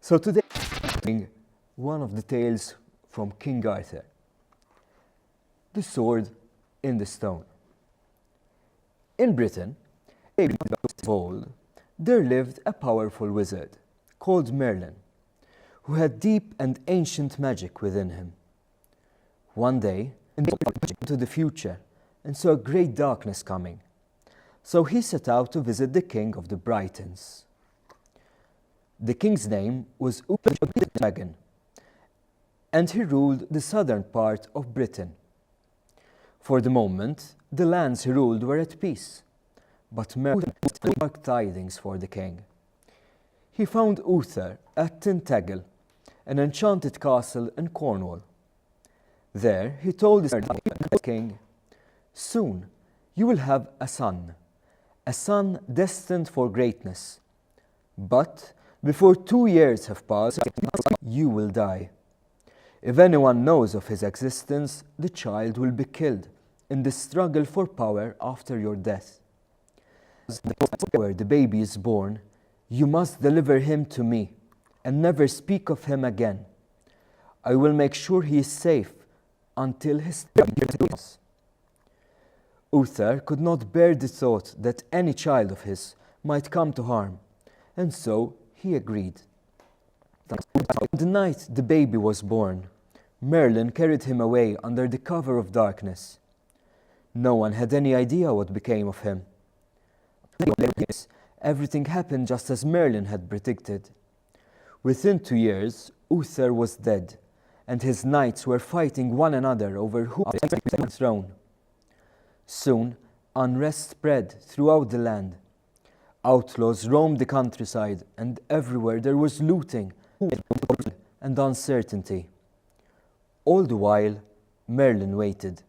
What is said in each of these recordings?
So today, one of the tales from King Arthur, the sword in the stone. In Britain, of old, there lived a powerful wizard called Merlin, who had deep and ancient magic within him. One day, he looked into the future and saw a great darkness coming. So he set out to visit the king of the Britons. The king's name was Usborne, and he ruled the southern part of Britain. For the moment, the lands he ruled were at peace, but Merlin had dark tidings for the king. He found Uther at Tintagel, an enchanted castle in Cornwall. There he told the king, "Soon you will have a son destined for greatness. But before 2 years have passed, you will die. If anyone knows of his existence, the child will be killed in the struggle for power after your death. Where the baby is born, you must deliver him to me and never speak of him again. I will make sure he is safe until his time." Uther could not bear the thought that any child of his might come to harm, and so he agreed. The night the baby was born, Merlin carried him away under the cover of darkness. No one had any idea what became of him. Everything happened just as Merlin had predicted. Within 2 years, Uther was dead, and his knights were fighting one another over who would take the throne. Soon, unrest spread throughout the land. Outlaws roamed the countryside, and everywhere there was looting and uncertainty. All the while, Merlin waited.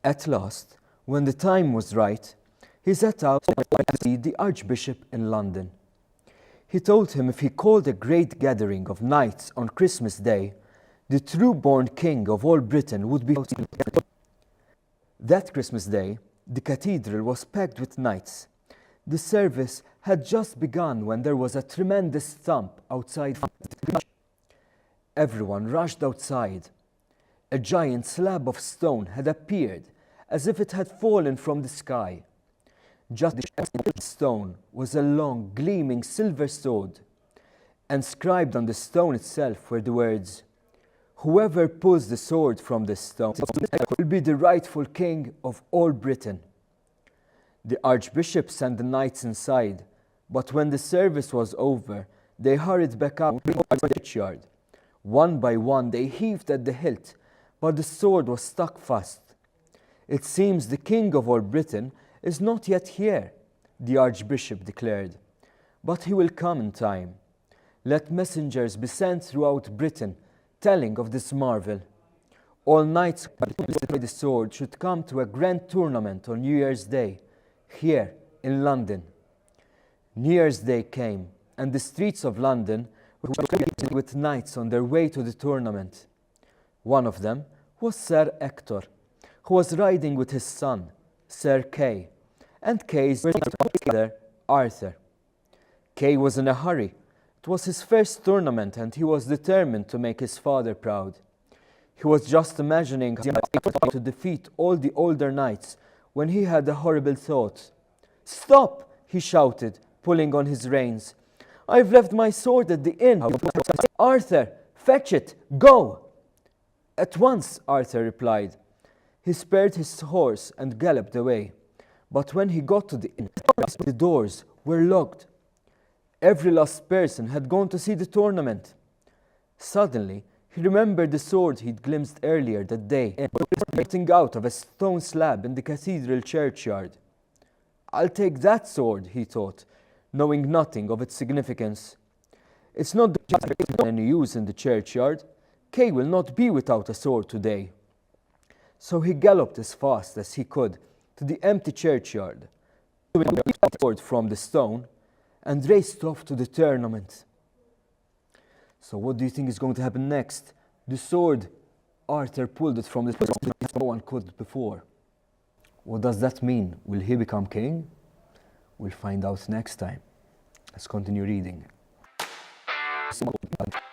At last, when the time was right, he set out to see the Archbishop in London. He told him if he called a great gathering of knights on Christmas Day, the true-born king of all Britain would be. That Christmas Day, the cathedral was packed with knights. The service had just begun when there was a tremendous thump outside. Everyone rushed outside. A giant slab of stone had appeared, as if it had fallen from the sky. Just the stone was a long, gleaming silver sword. Inscribed on the stone itself were the words, "Whoever pulls the sword from this stone will be the rightful king of all Britain." The archbishop sent the knights inside, but when the service was over, they hurried back out to the churchyard. One by one, they heaved at the hilt, but the sword was stuck fast. "It seems the king of all Britain is not yet here," the archbishop declared, "but he will come in time. Let messengers be sent throughout Britain, telling of this marvel. All knights who the sword should come to a grand tournament on New Year's Day, here in London." New Year's Day came, and the streets of London were filled with knights on their way to the tournament. One of them was Sir Ector, who was riding with his son, Sir Kay, and Kay's brother, Arthur. Kay was in a hurry. It was his first tournament, and he was determined to make his father proud. He was just imagining how to defeat all the older knights when he had a horrible thought. "Stop!" he shouted, pulling on his reins. "I've left my sword at the inn. Arthur, fetch it! Go!" "At once," Arthur replied. He spurred his horse and galloped away. But when he got to the inn, the doors were locked. Every last person had gone to see the tournament. Suddenly, he remembered the sword he'd glimpsed earlier that day, getting out of a stone slab in the cathedral churchyard. "I'll take that sword," he thought, knowing nothing of its significance. "It's not any use in the churchyard. Kay will not be without a sword today." So he galloped as fast as he could to the empty churchyard, took the sword from the stone, and raced off to the tournament. So what do you think is going to happen next? The sword, Arthur pulled it from the stone no one could before. What does that mean? Will he become king? We'll find out next time. Let's continue reading. Simon